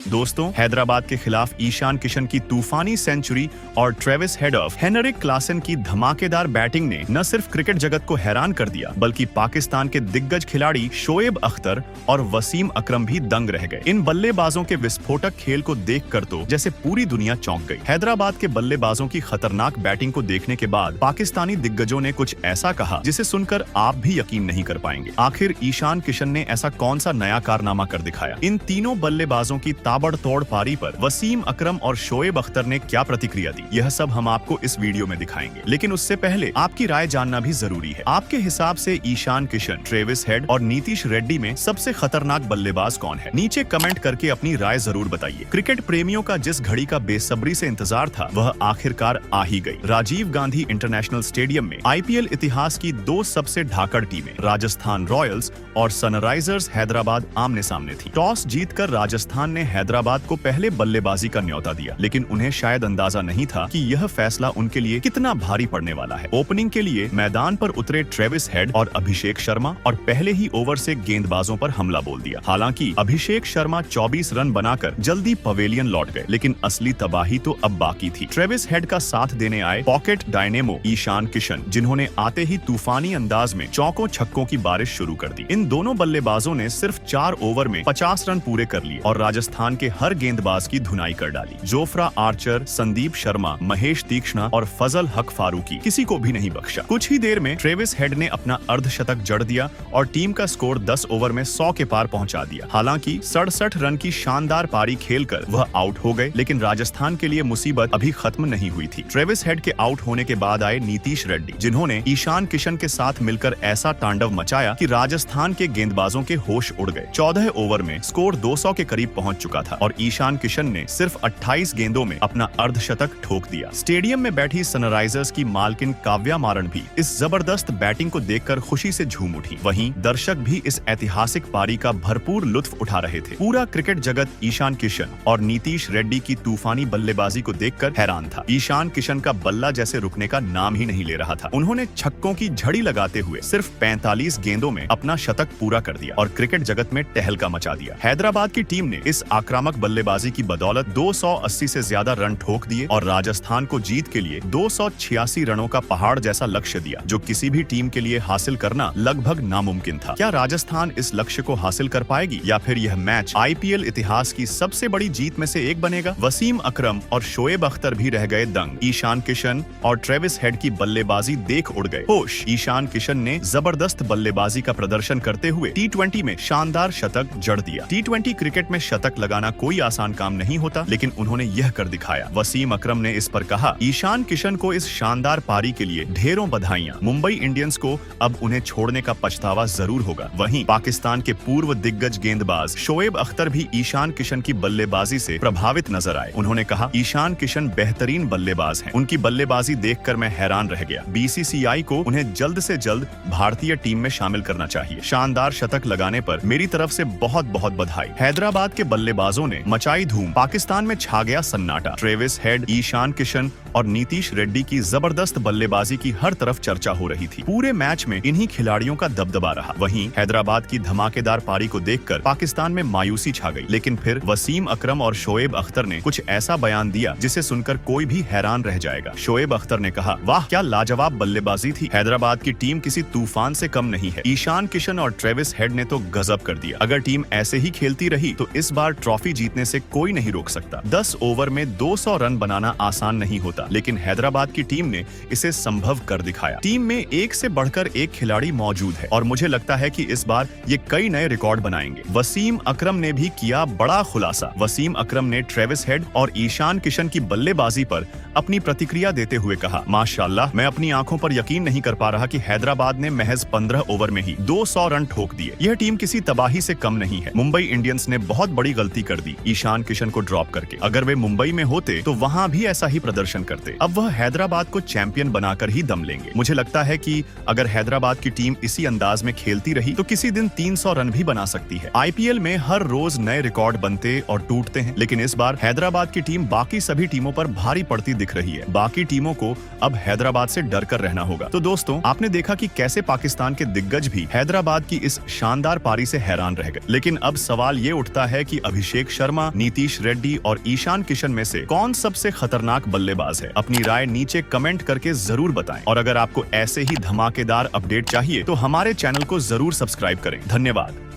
दोस्तों, हैदराबाद के खिलाफ ईशान किशन की तूफानी सेंचुरी और Travis Head of Heinrich Klaasen की धमाकेदार बैटिंग ने न सिर्फ क्रिकेट जगत को हैरान कर दिया, बल्कि पाकिस्तान के दिग्गज खिलाड़ी शोएब अख्तर और वसीम अकरम भी दंग रह गए। इन बल्लेबाजों के विस्फोटक खेल को देखकर तो जैसे पूरी दुनिया चौंक गई। हैदराबाद के बल्लेबाजों की खतरनाक बैटिंग को देखने के बाद पाकिस्तानी दिग्गजों ने कुछ ऐसा कहा जिसे सुनकर आप भी यकीन नहीं कर पाएंगे। आखिर ईशान किशन ने ऐसा कौन सा नया कारनामा कर दिखाया? इन तीनों बल्लेबाजों की ताबड़तोड़ पारी पर वसीम अकरम और शोएब अख्तर ने क्या प्रतिक्रिया दी, यह सब हम आपको इस वीडियो में दिखाएंगे। लेकिन उससे पहले आपकी राय जानना भी जरूरी है। आपके हिसाब से ईशान किशन, ट्रेविस हेड और नीतीश रेड्डी में सबसे खतरनाक बल्लेबाज कौन है? नीचे कमेंट करके अपनी राय जरूर बताइए। क्रिकेट प्रेमियों का जिस घड़ी का बेसब्री से इंतजार था, वह आखिरकार आ ही गई। राजीव गांधी इंटरनेशनल स्टेडियम में आईपीएल इतिहास की दो सबसे धाकड़ टीमें राजस्थान रॉयल्स और सनराइजर्स हैदराबाद आमने सामने थी। टॉस जीतकर राजस्थान ने हैदराबाद को पहले बल्लेबाजी का न्योता दिया, लेकिन उन्हें शायद अंदाजा नहीं था कि यह फैसला उनके लिए कितना भारी पड़ने वाला है। ओपनिंग के लिए मैदान पर उतरे ट्रेविस हेड और अभिषेक शर्मा और पहले ही ओवर से गेंदबाजों पर हमला बोल दिया। हालांकि अभिषेक शर्मा 24 रन बनाकर जल्दी पवेलियन लौट गए, लेकिन असली तबाही तो अब बाकी थी। ट्रेविस हेड का साथ देने आए पॉकेट डायनेमो ईशान किशन, जिन्होंने आते ही तूफानी अंदाज में चौकों छक्कों की बारिश शुरू कर दी। इन दोनों बल्लेबाजों ने सिर्फ 4 ओवर में 50 रन पूरे कर लिए और राजस्थान के हर गेंदबाज की धुनाई कर डाली। जोफ्रा आर्चर, संदीप शर्मा, महेश तीक्ष्णा और फजल हक फारूकी किसी को भी नहीं बख्शा। कुछ ही देर में ट्रेविस हेड ने अपना अर्धशतक जड़ दिया और टीम का स्कोर 10 ओवर में 100 के पार पहुंचा दिया। हालांकि 67 रन की शानदार पारी खेलकर वह आउट हो गए, लेकिन राजस्थान के लिए मुसीबत अभी खत्म नहीं हुई थी। ट्रेविस हेड के आउट होने के बाद आए नीतीश रेड्डी, जिन्होंने ईशान किशन के साथ मिलकर ऐसा तांडव मचाया कि राजस्थान के गेंदबाजों के होश उड़ गए। 14 ओवर में स्कोर 200 के करीब पहुंच चुका था और ईशान किशन ने सिर्फ 28 गेंदों में अपना अर्धशतक ठोक दिया। स्टेडियम में बैठी सनराइजर्स की मालकिन काव्या मारन भी इस जबरदस्त बैटिंग को देखकर खुशी से झूम उठी। वहीं दर्शक भी इस ऐतिहासिक पारी का भरपूर लुत्फ उठा रहे थे। पूरा क्रिकेट जगत ईशान किशन और नीतीश रेड्डी की तूफानी बल्लेबाजी को देखकर हैरान था। ईशान किशन का बल्ला जैसे रुकने का नाम ही नहीं ले रहा था। उन्होंने छक्कों की झड़ी लगाते हुए सिर्फ 45 गेंदों में अपना शतक पूरा कर दिया और क्रिकेट जगत में तहलका मचा दिया। हैदराबाद की टीम ने इस आक्रामक बल्लेबाजी की बदौलत 280 से ज्यादा रन ठोक दिए और राजस्थान को जीत के लिए 286 रनों का पहाड़ जैसा लक्ष्य दिया, जो किसी भी टीम के लिए हासिल करना लगभग नामुमकिन था। क्या राजस्थान इस लक्ष्य को हासिल कर पाएगी या फिर यह मैच आईपीएल इतिहास की सबसे बड़ी जीत में से एक बनेगा? वसीम अकरम और शोएब अख्तर भी रह गए दंग। ईशान किशन और ट्रेविस हेड की बल्लेबाजी देख उड़ गए होश। ईशान किशन ने जबरदस्त बल्लेबाजी का प्रदर्शन करते हुए टी20 में शानदार शतक जड़ दिया। टी20 क्रिकेट में शतक लगाना कोई आसान काम नहीं होता, लेकिन उन्होंने यह कर दिखाया। वसीम अकरम ने इस पर कहा, ईशान किशन को इस शानदार पारी के लिए ढेरों बधाइयां। मुंबई इंडियंस को अब उन्हें छोड़ने का पछतावा जरूर होगा। वहीं पाकिस्तान के पूर्व दिग्गज गेंदबाज शोएब अख्तर भी ईशान किशन की बल्लेबाजी से प्रभावित नजर आए। उन्होंने कहा, ईशान किशन बेहतरीन बल्लेबाज हैं। उनकी बल्लेबाजी देखकर मैं हैरान रह गया। बीसीसीआई को उन्हें जल्द से जल्द भारतीय टीम में शामिल करना चाहिए। शानदार शतक लगाने पर मेरी तरफ से बहुत बहुत बधाई। हैदराबाद के बल्लेबाजों ने मचाई धूम। पाकिस्तान में छा गया सन्नाटा। ट्रेविस हेड, ईशान किशन और नीतीश रेड्डी की जबरदस्त बल्लेबाजी की हर तरफ चर्चा हो रही थी। पूरे मैच में इन्हीं खिलाड़ियों का दबदबा रहा। वहीं हैदराबाद की धमाकेदार पारी को देखकर पाकिस्तान में मायूसी छा गई, लेकिन फिर वसीम अकरम और शोएब अख्तर ने कुछ ऐसा बयान दिया जिसे सुनकर कोई भी हैरान रह जाएगा। शोएब अख्तर ने कहा, वाह क्या लाजवाब बल्लेबाजी थी। हैदराबाद की टीम किसी तूफान से कम नहीं है। ईशान किशन और ट्रेविस हेड ने तो गजब कर दिया। अगर टीम ऐसे ही खेलती रही तो इस बार ट्रॉफी जीतने से कोई नहीं रोक सकता। 10 ओवर में 200 रन बनाना आसान नहीं होता, लेकिन हैदराबाद की टीम ने इसे संभव कर दिखाया। टीम में एक से बढ़कर एक खिलाड़ी मौजूद है और मुझे लगता है कि इस बार ये कई नए रिकॉर्ड बनाएंगे। वसीम अकरम ने भी किया बड़ा खुलासा। वसीम अकरम ने ट्रेविस हेड और ईशान किशन की बल्लेबाजी पर अपनी प्रतिक्रिया देते हुए कहा, माशाल्लाह, मैं अपनी आंखों पर यकीन नहीं कर पा रहा कि हैदराबाद ने महज 15 ओवर में ही 200 रन ठोक दिए। यह टीम किसी तबाही से कम नहीं है। मुंबई इंडियंस ने बहुत बड़ी गलती कर दी ईशान किशन को ड्रॉप करके। अगर वे मुंबई में होते तो वहां भी ऐसा ही प्रदर्शन करते। अब वह हैदराबाद को चैंपियन बनाकर ही दम लेंगे। मुझे लगता है कि अगर हैदराबाद की टीम इसी अंदाज में खेलती रही तो किसी दिन 300 रन भी बना सकती है। आईपीएल में हर रोज नए रिकॉर्ड बनते और टूटते हैं, लेकिन इस बार हैदराबाद की टीम बाकी सभी टीमों पर भारी पड़ती दिख रही है। बाकी टीमों को अब हैदराबाद से डर कर रहना होगा। तो दोस्तों, आपने देखा कि कैसे पाकिस्तान के दिग्गज भी हैदराबाद की इस शानदार पारी से हैरान रह गए। लेकिन अब सवाल ये उठता है कि अभिषेक शर्मा, नीतीश रेड्डी और ईशान किशन में से कौन सबसे खतरनाक बल्लेबाज है? अपनी राय नीचे कमेंट करके जरूर बताएं। और अगर आपको ऐसे ही धमाकेदार अपडेट चाहिए तो हमारे चैनल को जरूर सब्सक्राइब करें। धन्यवाद।